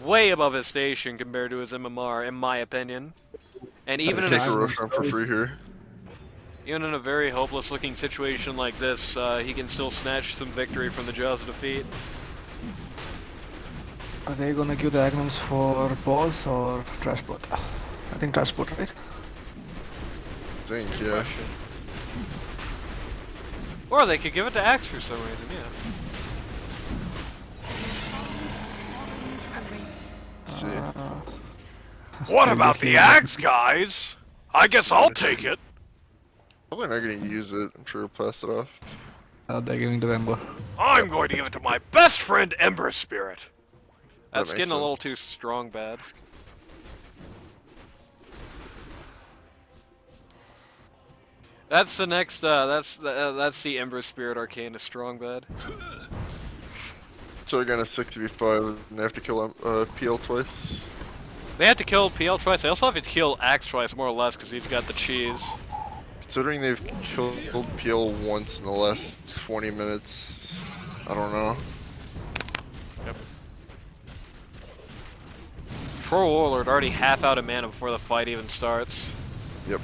way above his station compared to his MMR, in my opinion. And even in, Take a a- Rosh on for free here. even in a very hopeless-looking situation like this, he can still snatch some victory from the jaws of defeat. Are they gonna give the Agnums for balls or transport? I think transport, right? I think, yeah. Question. Or they could give it to Axe for some reason, yeah. Let's see. What I about guess the he- axe, guys? I guess I'll take it. Probably not gonna use it. I'm sure he'll pass it off. They're giving to Ember. I'm going to give it to my best friend, Ember Spirit. That's makes getting a little sense. too strong bad. That's the next, that's the Ember Spirit Arcane to strong bad. So they're gonna 6v5 and they have to kill PL twice. They have to kill PL twice, they also have to kill Axe twice, more or less, because he's got the cheese. Considering they've killed PL once in the last 20 minutes, I don't know. Troll Warlord already half out of mana before the fight even starts. Yep.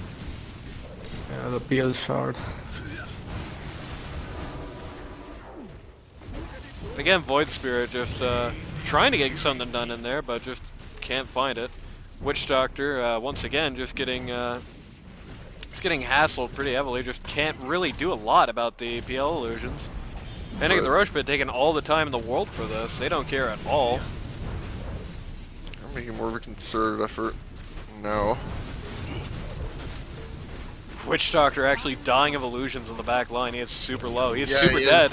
Yeah, the PL shard. Again, Void Spirit just trying to get something done in there, but just can't find it. Witch Doctor once again just getting hassled pretty heavily. Just can't really do a lot about the PL illusions. Panic at the Rosh Pit taking all the time in the world for this. They don't care at all. I'm making more of a concerted effort now. Witch Doctor actually dying of illusions in the back line. He is super low. He's Yeah, super he is. dead.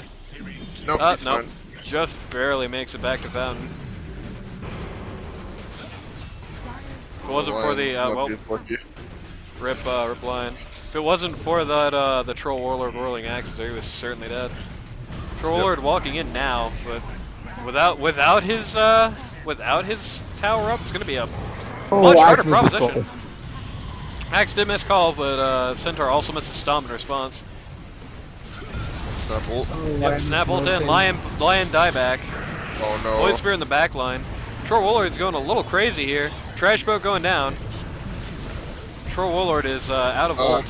Nope, he's Nope. fine. Just barely makes it back to Fountain. If it wasn't for the well, He's lucky. rip line. If it wasn't for that the Troll Warlord whirling axes, he was certainly dead. Troll Warlord walking in now, but without his tower up, it's gonna be a much harder proposition. Axe did miss call, but Centaur also missed a stomp in response. Snap ult. Yep, snap ult in, Lion dieback. Oh no. Void Spear in the back line. Troll Warlord's going a little crazy here. Trash boat going down. Troll Warlord is out of ult.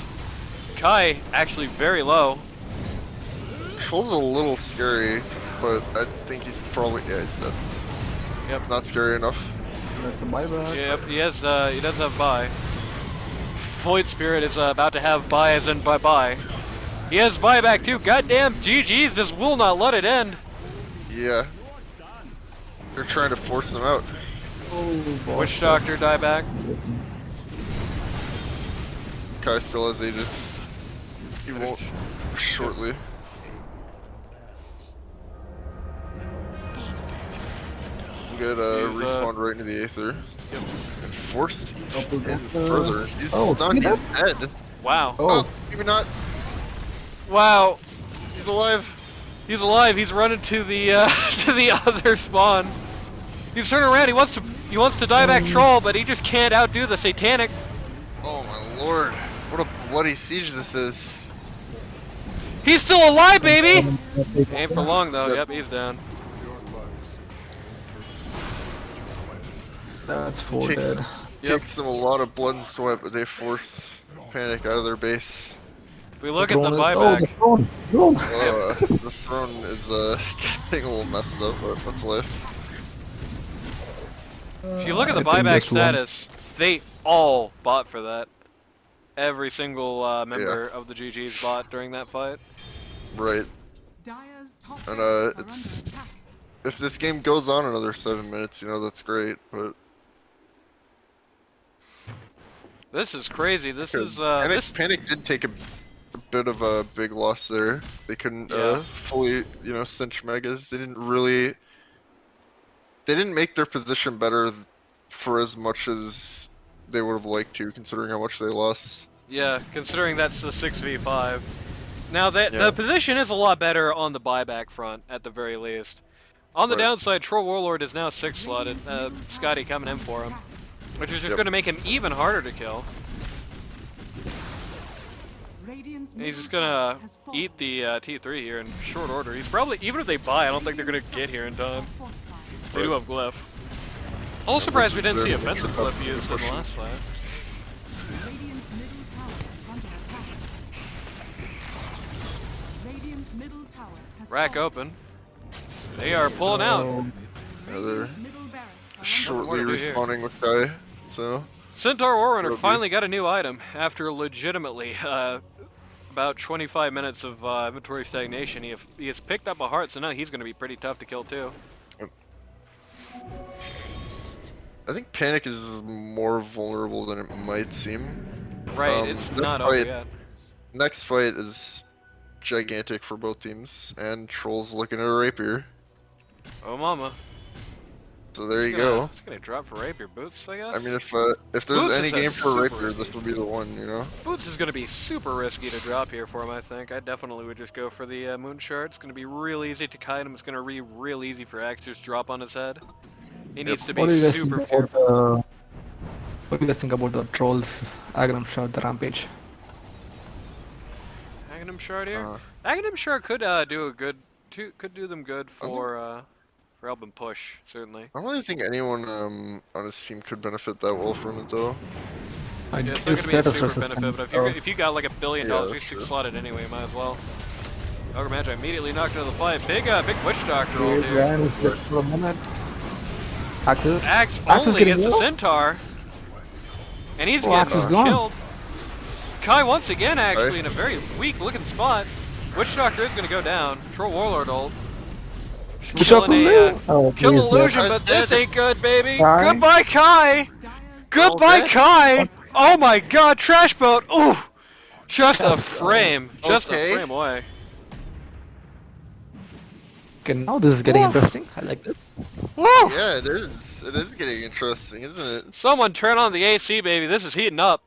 Kai actually very low. Troll's a little scary, but I think he's probably he's dead. Yep. Not scary enough. That's a buyback. Yep, he does have buy. Void Spirit is about to have buy as in bye-bye. He has buyback too. Goddamn GG's just will not let it end. Yeah. They're trying to force him out. Witch Doctor dieback. Kai still has Aegis. He won't shortly. Get He's, respawn right into the Aether. Yep. And force Double in decker. further. He's Oh, stunned, he he's dead. Wow. Oh, maybe not. Wow. He's alive. He's alive. He's running to the to the other spawn. He's turning around. He wants to die back troll, but he just can't outdo the satanic. Oh my lord. What a bloody siege this is. He's still alive, baby. Ain't for long though. Yep, he's down. That's 4 Takes- dead. Takes them a lot of blood and sweat, but they force Panic out of their base. If we look at the Oh, buyback, the throne! Throne! The throne is getting a little messed up, but that's life. if you look at the I think buyback just one. status, they all bought for that. Every single member of the GG's bought during that fight. Right. Dire's top And, barracks are it's- under attack. If this game goes on another 7 minutes, you know, that's great, but... This is crazy. This is Panic did take a bit of a big loss there. They couldn't Yeah. fully, you know, cinch megas. They didn't make their position better for as much as they would have liked to, considering how much they lost. Yeah, considering that's the 6v5. Now that Yeah. the position is a lot better on the buyback front, at the very least. On the Right. downside, Troll Warlord is now 6 slotted. Scotty coming in for him, which is just going to make him even harder to kill. Radiant's And he's just middle gonna tower has fallen. eat the T3 here in short order. He's probably, even if they buy, I don't think they're gonna get here in time. Fortified. They do have glyph. I'm surprised we didn't see Wizards are offensive making glyph used in the last fight. Radiant's middle tower is under attack. Radiant's middle tower has Rack fallen. open. They are pulling out. Oh, Yeah, they're Radiant's middle barracks are under shortly more to do here. respawning with Kai, so... Centaur Warrunner Review. finally got a new item after legitimately about 25 minutes of inventory stagnation. He has picked up a heart, so now he's going to be pretty tough to kill too. I think Panic is more vulnerable than it might seem. Right, it's this not over fight- yet. Next fight is gigantic for both teams, and Troll's looking at a rapier. Oh mama. So there you go. It's going to drop for rapier boots, I guess. I mean, if there's Boots any is a game for super rapier, risky. this would be the one, you know? Boots is going to be super risky to drop here for him, I think. I definitely would just go for the Moon Shard. It's going to be real easy to kite him. It's going to be real easy for Axe to just drop on his head. He needs to be what do you guys think super about careful. what do you guys think about the trolls Aghanim shot the rampage? Aghanim Shard here? Uh, Aghanim Shard could could do them good for helping push, certainly. I don't really think anyone on his team could benefit that well from it, though. I Yeah, it's guess not going to be a status super resistant. benefit, but if you got like $1 billion, Yeah, you're that's 6 true. slotted anyway, might as well. Ogre Magi immediately knocked into the fight. Big Witch Doctor roll Here's here. Ryan is just for a minute. Axis. Axe Axe is only getting gets a low. Centaur. And he's Oh, Axe getting is gone. killed. Kai once again actually in a very weak looking spot. Witch Doctor is going to go down. Troll Warlord ult. Just Witch killing Doctor a, live? Oh, kill please, illusion, yeah. but this ain't good, baby. Kai? Goodbye, Kai. Dire's Goodbye, Okay. Kai. Oh my God, Trash Boat. Ooh, just a Yes, frame. Just a okay. frame away. Okay, now this is getting interesting. I like this. Woo! Yeah, it is. It is getting interesting, isn't it? Someone turn on the AC, baby. This is heating up.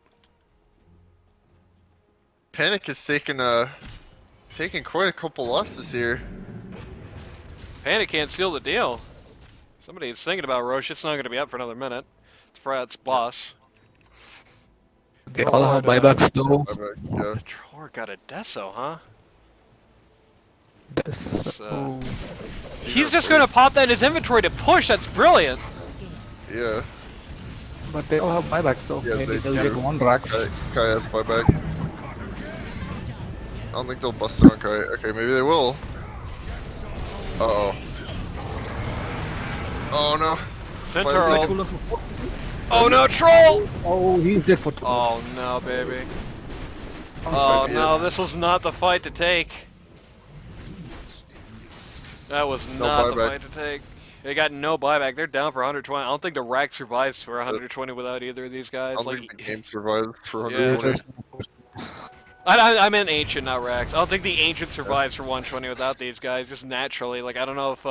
Panic has taken quite a couple losses here. Panic can't seal the deal. Somebody is thinking about Rosh. It's not going to be up for another minute. It's Brad's boss. They all have buybacks though. Yeah. Tror got a Deso, huh? Yes. So- He's just going to pop that in his inventory to push. That's brilliant. Yeah. But they all have buybacks though. Yeah, Maybe they they'll do. get one Rax. Kai has buyback. I don't think they'll bust it on Kai. Okay, maybe they will. Uh-oh. Oh no. Centaur Why ult. is Oh no, Troll! Oh, he's dead for 2 Oh minutes. no, baby. One Oh second. no, this was not the fight to take. That was No not the buyback. fight to take. They got no buyback. They're down for 120. I don't think the rack survives for 120 without either of these I guys. don't Like, think the game survives for Yeah. 120. I meant ancient, not racks. I don't think the ancient survives for 120 without these guys, just naturally. Like, I don't know if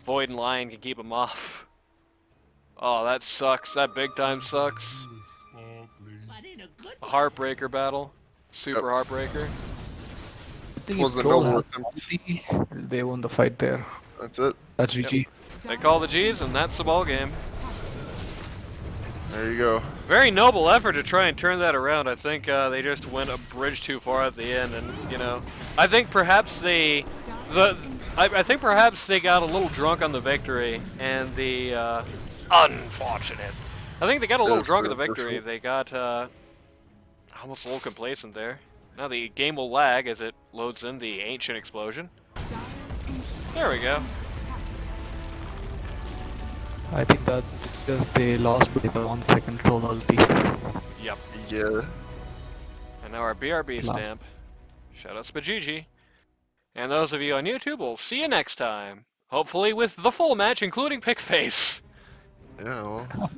Void and Lion can keep them off. Oh, that sucks. That big time sucks. A heartbreaker battle. Super heartbreaker. I think Was if a Troll noble has attempt. ulti, they won the fight there. That's it. That's GG. They call the G's, and that's the ball game. There you go. Very noble effort to try and turn that around. I think they just went a bridge too far at the end, and you know, I think perhaps I think perhaps they got a little drunk on the victory and the unfortunate. I think they got a little That's drunk on the for victory. sure. They got almost a little complacent there. Now the game will lag as it loads in the ancient explosion. There we go. I think that's just they lost by the 1 second Troll ulti. Yep. Yeah. And now our BRB Last. stamp. Shoutouts to GG. And those of you on YouTube, will see you next time. Hopefully with the full match, including pick face. Yeah. Well.